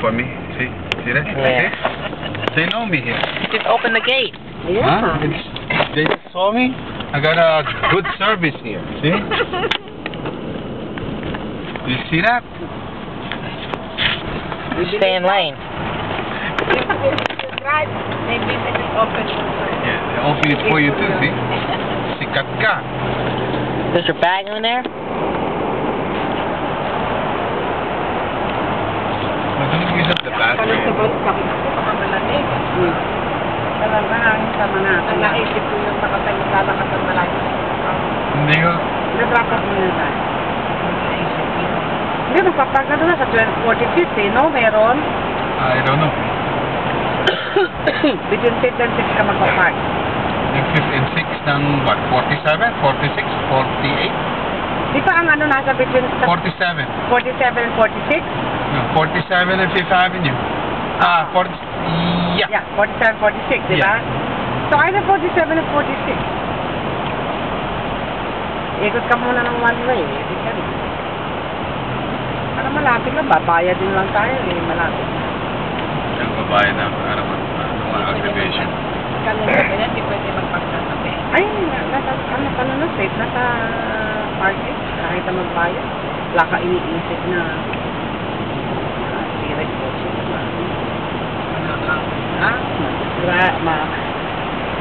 for me. See? See that? Yeah. See? They know me here. Just open the gate. Yeah. Huh? They just saw me. I got a good service here. See? You see that? Stay in lane. Maybe they just open it. Yeah, they open it for you too, see? Sikat ka. There's your bag in there? Well, don't use up the Kalot sa bathroom. bus, kapit ako, baka malamig. Talaga hangin sa mga. Ang naisip ko yung makatayo lalakas ang malayo. Hindi ko. Nadrakas mo na tayo. Hindi, magpapark na doon sa 12:45 eh, no? Meron. I don't know. Between 5 and 6 ka magpapark. Yung 5 and 6 ng what? 47? 46? 48? Di ba ang ano nasa between 47. 47 and 46? No, 47 and 5th Avenue. Ah, 40. Yeah. Yeah, 47, 46, di ba? Yeah. So either 47 and 46. Ikot ka muna ng one way, eh. Para malapit lang, babayad din lang tayo, eh. Malapit. Yung babae na ano mga activation. Kanina ba yan, di pwede magpagsasabi. Ay, nasa, ano na, safe na sa parking. Kahit na magbayad. Wala ka iniisip na direct kotse.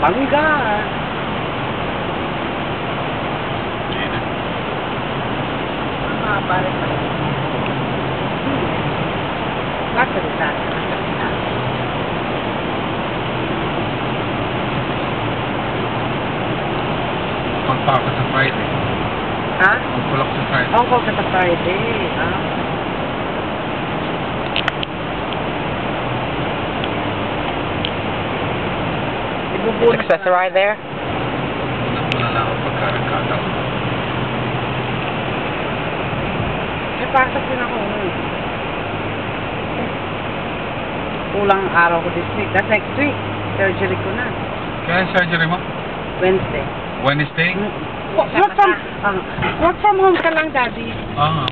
Bangga. Pare pa. Nakasalita. Pagpako sa Friday. Ha? Pagpulak sa Friday. Oo, ka sa Friday. Ha? Accessorize there? Wala lang ako pagkaragkataw. Pasok din ako. Kulang araw ko this week. That's next week. Surgery ko na. Kaya surgery mo? Wednesday. Wednesday? Work from home ka lang, Daddy. Ah,